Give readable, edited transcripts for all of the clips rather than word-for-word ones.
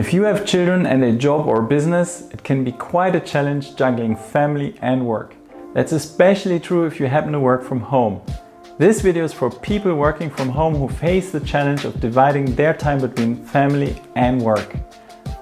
If you have children and a job or business, it can be quite a challenge juggling family and work. That's especially true if you happen to work from home. This video is for people working from home who face the challenge of dividing their time between family and work.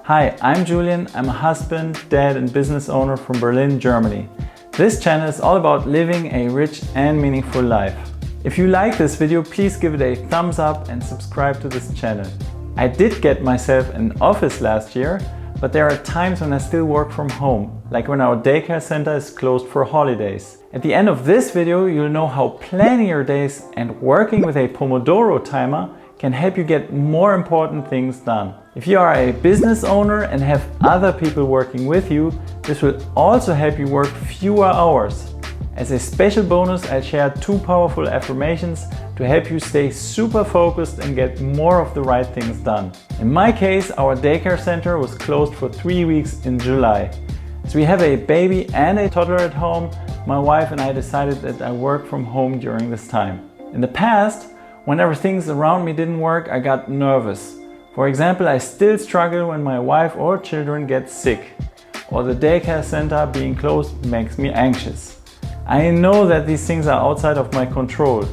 Hi, I'm Julian. I'm a husband, dad and business owner from Berlin, Germany. This channel is all about living a rich and meaningful life. If you like this video, please give it a thumbs up and subscribe to this channel. I did get myself an office last year, but there are times when I still work from home, like when our daycare center is closed for holidays. At the end of this video, you'll know how planning your days and working with a Pomodoro timer can help you get more important things done. If you are a business owner and have other people working with you, this will also help you work fewer hours. As a special bonus, I'll share 2 powerful affirmations to help you stay super focused and get more of the right things done. In my case, our daycare center was closed for 3 weeks in July. As we have a baby and a toddler at home, my wife and I decided that I work from home during this time. In the past, whenever things around me didn't work, I got nervous. For example, I still struggle when my wife or children get sick, or the daycare center being closed makes me anxious. I know that these things are outside of my control.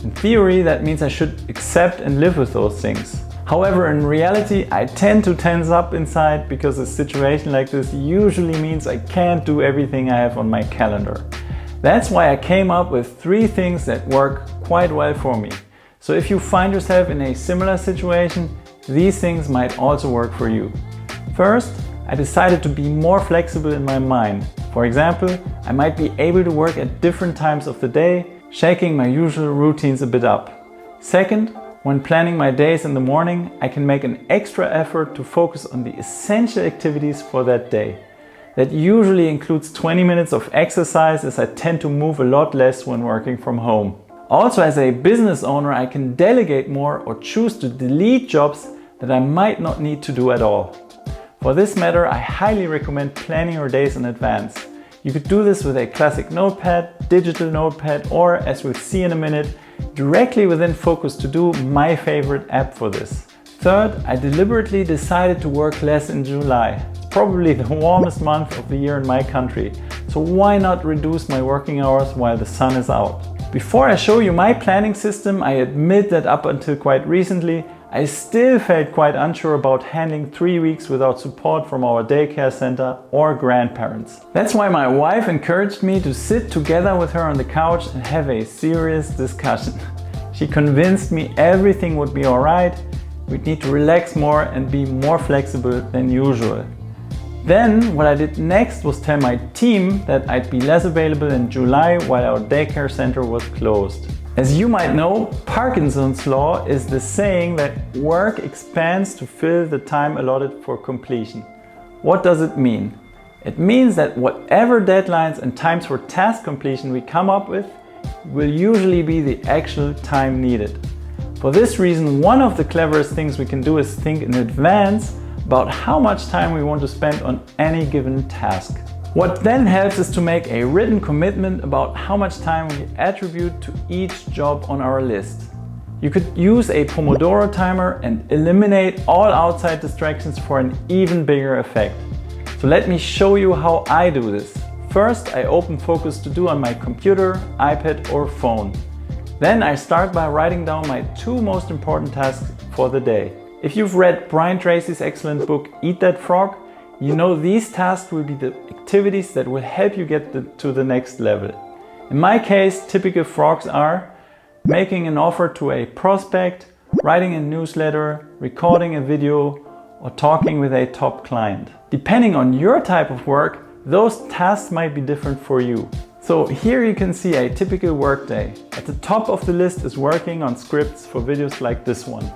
In theory, that means I should accept and live with those things. However, in reality, I tend to tense up inside because a situation like this usually means I can't do everything I have on my calendar. That's why I came up with 3 things that work quite well for me. So if you find yourself in a similar situation, these things might also work for you. First, I decided to be more flexible in my mind. For example, I might be able to work at different times of the day, shaking my usual routines a bit up. Second, when planning my days in the morning, I can make an extra effort to focus on the essential activities for that day. That usually includes 20 minutes of exercise, as I tend to move a lot less when working from home. Also, as a business owner, I can delegate more or choose to delete jobs that I might not need to do at all. For this matter, I highly recommend planning your days in advance. You could do this with a classic notepad, digital notepad, or, as we'll see in a minute, directly within Focus To Do, my favorite app for this. Third, I deliberately decided to work less in July. It's probably the warmest month of the year in my country, so why not reduce my working hours while the sun is out? Before I show you my planning system, I admit that up until quite recently, I still felt quite unsure about handling 3 weeks without support from our daycare center or grandparents. That's why my wife encouraged me to sit together with her on the couch and have a serious discussion. She convinced me everything would be alright, we'd need to relax more and be more flexible than usual. Then what I did next was tell my team that I'd be less available in July while our daycare center was closed. As you might know, Parkinson's law is the saying that work expands to fill the time allotted for completion. What does it mean? It means that whatever deadlines and times for task completion we come up with will usually be the actual time needed. For this reason, one of the cleverest things we can do is think in advance about how much time we want to spend on any given task. What then helps is to make a written commitment about how much time we attribute to each job on our list. You could use a Pomodoro timer and eliminate all outside distractions for an even bigger effect. So let me show you how I do this. First, I open Focus To Do on my computer, iPad or phone. Then I start by writing down my 2 most important tasks for the day. If you've read Brian Tracy's excellent book, Eat That Frog, you know these tasks will be the activities that will help you get to the next level. In my case, typical frogs are making an offer to a prospect, writing a newsletter, recording a video, or talking with a top client. Depending on your type of work, those tasks might be different for you. So here you can see a typical workday. At the top of the list is working on scripts for videos like this one.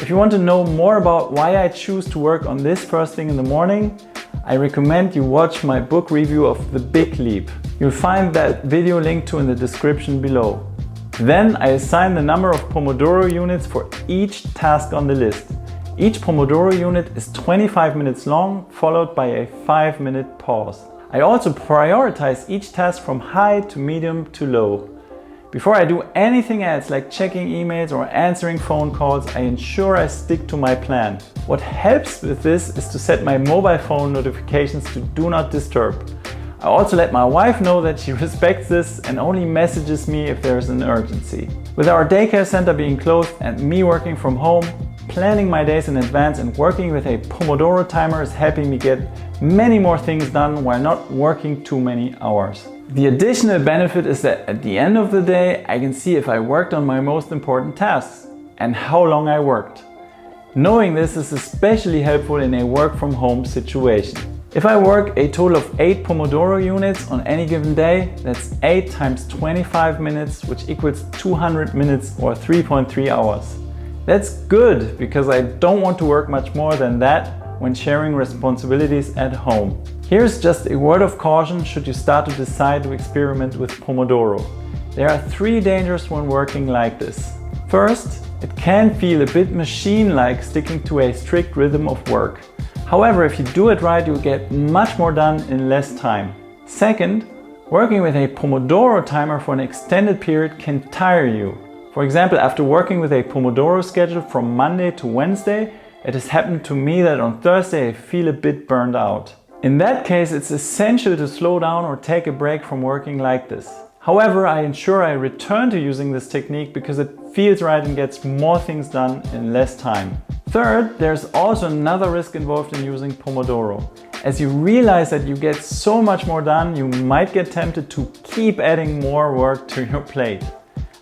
If you want to know more about why I choose to work on this first thing in the morning, I recommend you watch my book review of The Big Leap. You'll find that video linked to in the description below. Then I assign the number of Pomodoro units for each task on the list. Each Pomodoro unit is 25 minutes long, followed by a 5-minute pause. I also prioritize each task from high to medium to low. Before I do anything else like checking emails or answering phone calls, I ensure I stick to my plan. What helps with this is to set my mobile phone notifications to do not disturb. I also let my wife know that she respects this and only messages me if there is an urgency. With our daycare center being closed and me working from home, planning my days in advance and working with a Pomodoro timer is helping me get many more things done while not working too many hours. The additional benefit is that at the end of the day, I can see if I worked on my most important tasks and how long I worked. Knowing this is especially helpful in a work from home situation. If I work a total of 8 Pomodoro units on any given day, that's 8 times 25 minutes, which equals 200 minutes or 3.3 hours. That's good because I don't want to work much more than that when sharing responsibilities at home. Here's just a word of caution should you start to decide to experiment with Pomodoro. There are 3 dangers when working like this. First, it can feel a bit machine-like sticking to a strict rhythm of work. However, if you do it right, you'll get much more done in less time. Second, working with a Pomodoro timer for an extended period can tire you. For example, after working with a Pomodoro schedule from Monday to Wednesday, it has happened to me that on Thursday I feel a bit burned out. In that case, it's essential to slow down or take a break from working like this. However, I ensure I return to using this technique because it feels right and gets more things done in less time. Third, there's also another risk involved in using Pomodoro. As you realize that you get so much more done, you might get tempted to keep adding more work to your plate.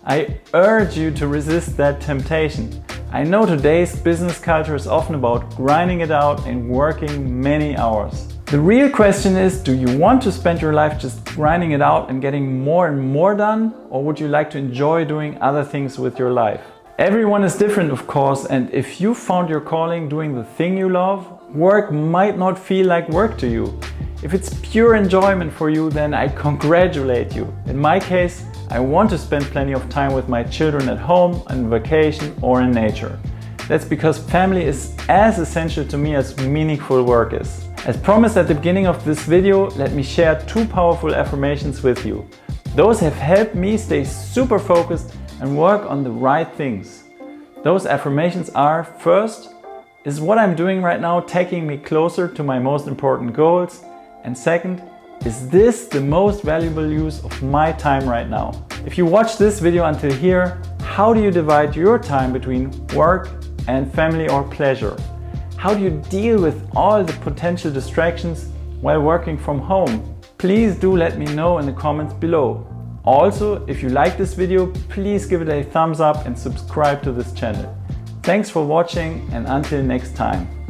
I urge you to resist that temptation. I know today's business culture is often about grinding it out and working many hours. The real question is, do you want to spend your life just grinding it out and getting more and more done? Or would you like to enjoy doing other things with your life? Everyone is different, of course, and if you found your calling doing the thing you love, work might not feel like work to you. If it's pure enjoyment for you, then I congratulate you. In my case, I want to spend plenty of time with my children at home, on vacation or in nature. That's because family is as essential to me as meaningful work is. As promised at the beginning of this video, let me share 2 powerful affirmations with you. Those have helped me stay super focused and work on the right things. Those affirmations are: first, is what I'm doing right now taking me closer to my most important goals? And second, is this the most valuable use of my time right now? If you watch this video until here, how do you divide your time between work and family or pleasure? How do you deal with all the potential distractions while working from home? Please do let me know in the comments below. Also, if you like this video, please give it a thumbs up and subscribe to this channel. Thanks for watching and until next time.